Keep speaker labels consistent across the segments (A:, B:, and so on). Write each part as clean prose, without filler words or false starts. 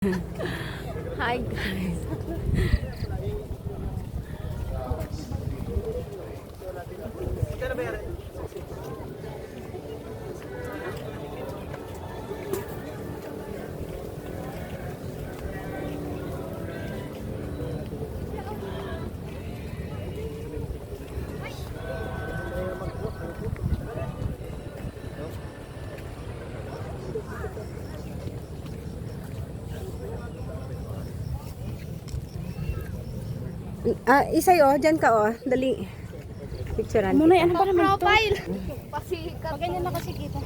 A: Hi guys. Isay dyan ka dali. Picturean.
B: Muna ano ba naman ito?
C: Profile. Pasikat.
B: Ganyan na kasi kita.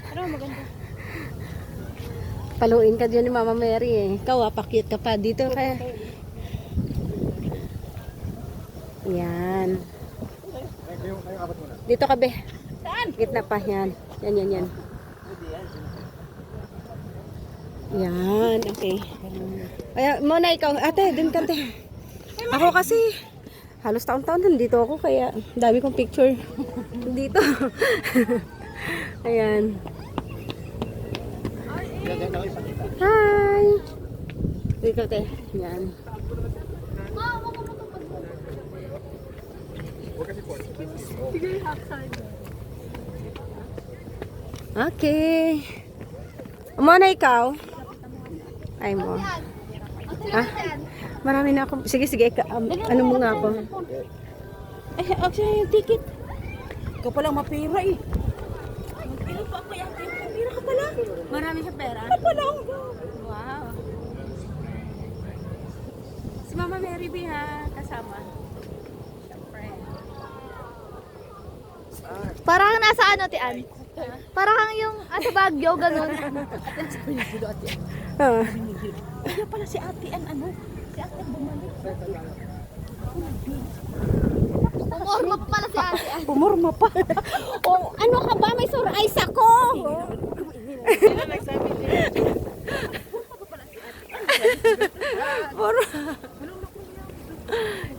B: Pero maganda.
A: Paluin ka dyan ni Mama Mary eh. Ikaw pakit ka pa dito kaya. Yan. Dito ka be.
C: Saan?
A: Gitna pa yan. Yan. Yan, okay. Kaya muna ikaw, ate, dun ka ate. Ako kasi, halos taon-taon nandito ako, kaya dami kong picture dito. Ayan. Hi! Dito ate, yan. Okay. Muna ikaw. Ay mo. Ah, marami na ako. Sige. Ano mo nga ako?
B: Eh, actually yung ticket. Ikaw palang mapira eh. Ano pa ako yung mapira ka pala?
A: Marami siya pera.
B: Ano pala ang
A: Wow. Si Mama Mary B ha, kasama. Siyempre.
C: Parang nasa ano, Tian? Parang yung sa Baguio, ganun.
A: Ah.
B: Kaya pala si Ate ano? Si Ate bumalik.
C: Umorma pa pala si Ate An.
B: Pumurma pa.
A: Ano ka ba? May surprise ako!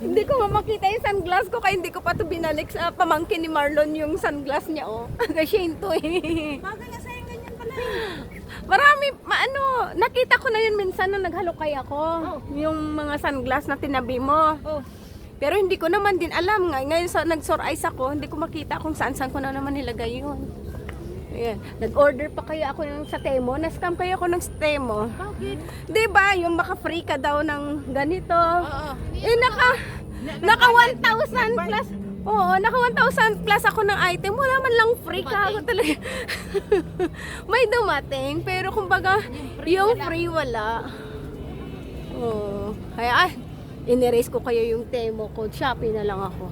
A: Hindi ko makita yung sunglass ko kaya hindi ko pa ito binalik sa pamangkin ni Marlon yung sunglass niya Kasi ito eh.
B: Bagay nga sa'yo ganyan pala eh.
A: Marami, nakita ko na yun minsan nung naghalukay ako. Yung mga sunglass na tinabi mo. Pero hindi ko naman din alam nga. Ngayon nag-sore-eyes ako, hindi ko makita kung saan-saan ko na naman nilagay yun. Ayan. Nag-order pa kaya ako ng sa Temo. Na-scam kaya ako ng Temo.
B: Bakit?
A: Diba? Yung maka-free ka daw ng ganito.
B: Oo.
A: Naka 1,000 plus. Oo, naka 1,000 plus ako ng item. Wala man lang free ka. Ako talaga. May dumating. Pero kumbaga, yung free wala. Oo. Kaya, in-erase ko kaya yung Temo code. Shopee na lang ako.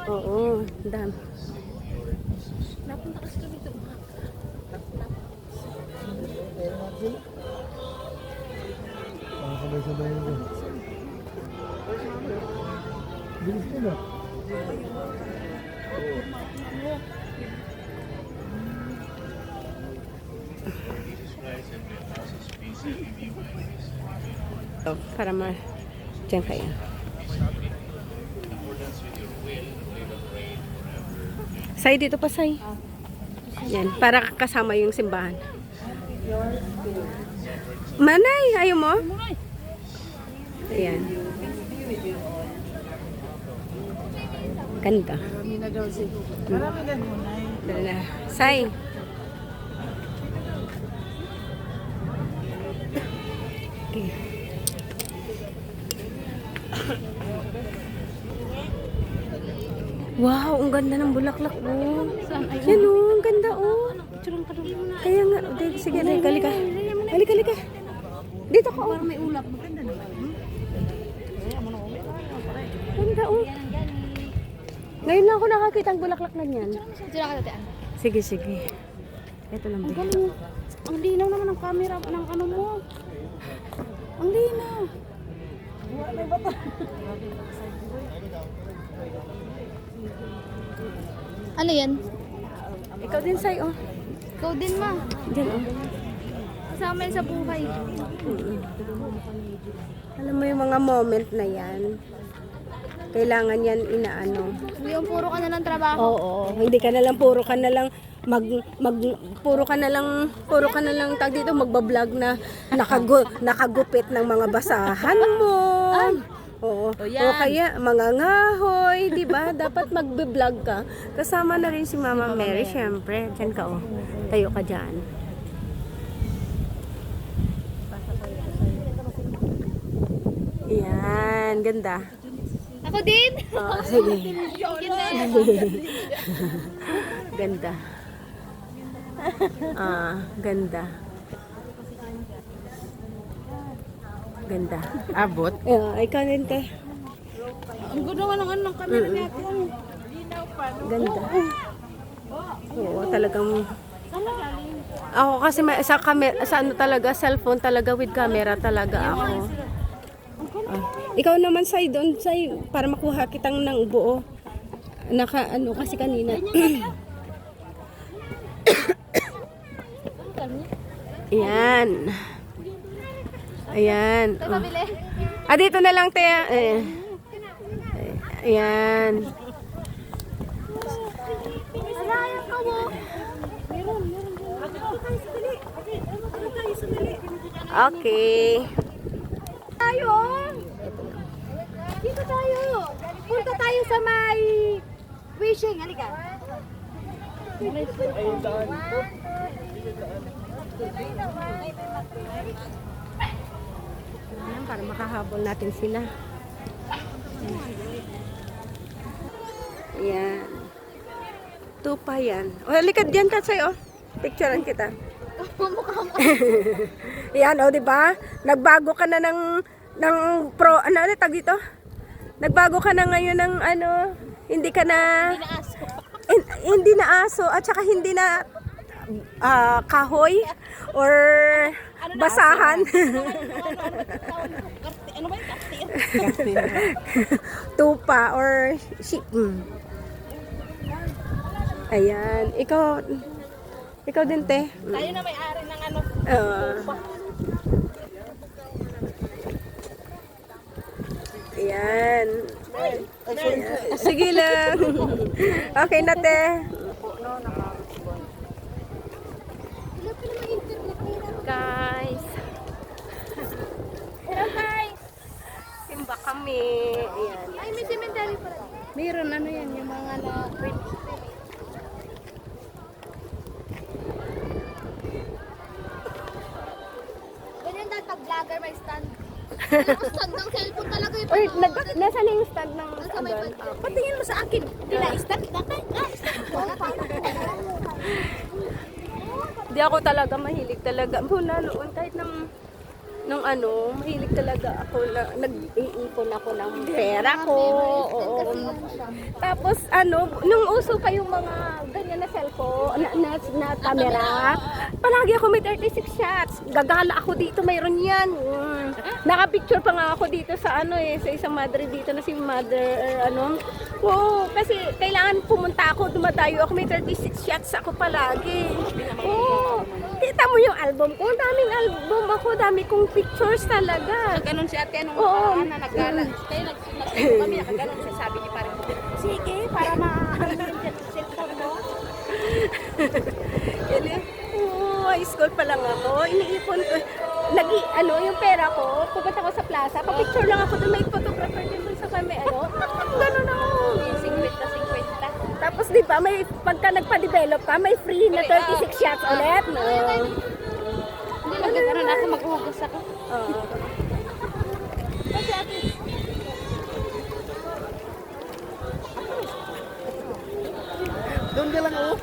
A: Oo, dam.
B: Napunta kasi kami ito.
D: Sabay-sabay yun. Bilis ko na.
A: Para diyan kaya. Say, dito pa say. Yan, para kasama yung simbahan. Manay, ayaw mo? Ayan. Ganda.
B: Marami na daw si. Marami na muna eh.
A: Dala. Say. Okay. Wow, ang ganda ng bulaklak Yan ang ganda
B: Picturean ka doon.
A: Kaya nga, sige, halika. Halika. Dito ka
B: Para may ulap. Maganda naman.
A: Ganda Ngayon lang ako nakakita ang bulaklak na yan.
C: Sila ka, Tian.
A: Sige. Ito lang
B: Ang
A: ba?
B: galing. Ang linaw naman ng camera ng ano mo. Ang linaw. May bata.
C: Ano yan?
A: Ikaw din, Say,
C: Ikaw din, ma.
A: Diyan,
C: Kasama yan sa buhay.
A: Alam mo yung mga moment na yan. Kailangan yan inaano.
C: Yung puro ka na ng trabaho.
A: Oo, hindi ka na lang puro ka na lang puro ka na lang tag dito magba-vlog na nakagupit ng mga basahan mo. Oo. O kaya mga ngahoy, 'di ba? Dapat magbe-vlog ka. Kasama na rin si Mama Mary, syempre. Diyan ka oh. Tayo ka diyan. Yan, ganda.
C: Ako din.
A: Oh, sige. Ganda. Ganda. Ganda.
B: Abot.
A: Ikaw din, te.
B: Ang ganda nga ng camera natin.
A: Ganda. Oo, talagang... Ako kasi sa camera, sa ano talaga, cellphone talaga with camera talaga ako. Ikaw naman side doon, side, para makuha kitang ng buo. Ano kasi kanina. Ayan. Ayan.
C: Ito pabili.
A: Dito na lang, te. Ayan.
C: Sayang ka mo.
A: Okay.
C: Tayo. Dito tayo. Punta tayo sa may wishing. Halika.
A: Ayan, para makahabol natin sila. Ayan. Tupa yan. O, likad dyan, Tatsoy, oh. Picturean kita. Yan, oh, di ba? Nagbago ka na ng pro, ano tag dito? Nagbago ka na ngayon ng ano, hindi ka na hindi na aso at saka hindi na kahoy or basahan.
B: Ano ba yung
A: Tupa or sheep. Ayan, ikaw din, te.
B: Tayo na may-ari ng ano.
A: Ayan. Sige lang. Okay na, te. Guys.
C: Hello guys.
A: Simba kami. Ayan.
C: Ay, may cemetery pala.
B: Mayroon ano yan, yung mga
C: Ganyan dahil pag vlogger may stand. Alam ko stand ng cellphone talaga yung
A: Uy, nasa na yung stand ng
C: Nasa may
A: doon?
B: Patingin mo sa akin. Stand.
A: Di ako talaga mahilig talaga. Muna noon kahit nung ano, mahilig talaga ako na nag-iipon ako ng pera ko. Oo. Tapos ano, nung uso pa yung mga ganyan na cellphone, na camera, palagi ako may 36 shots. Gagala ako dito, mayroon yan. Naka-picture pa nga ako dito sa ano sa isang mother dito na si mother ano. Oo, kasi kailangan pumunta ako, dumadayo ako, may 36 shots ako palagi. Oo. Kita mo yung album ko, daming album ako, dami kong pictures talaga.
B: Ganon si ate, anong
A: Oo.
B: na naggalan. Kaya nagsusunod kami, nakaganon siya, sabi niya parang, sige, para ma-ano yung cellphone mo.
A: Oo, high school pa lang ako, iniipon ko. Yung pera ko, pupunta ko sa plaza, pa-picture lang ako doon, may photographer din doon sa kami, ganun ako.
B: 50.
A: Tapos di ba, may pagka nagpa-develop ka, may free na 36 shots ulit. No?
C: Hindi magkakaroon ako, maghuhugas ako.
A: Oo.
B: Doon ka lang, oh.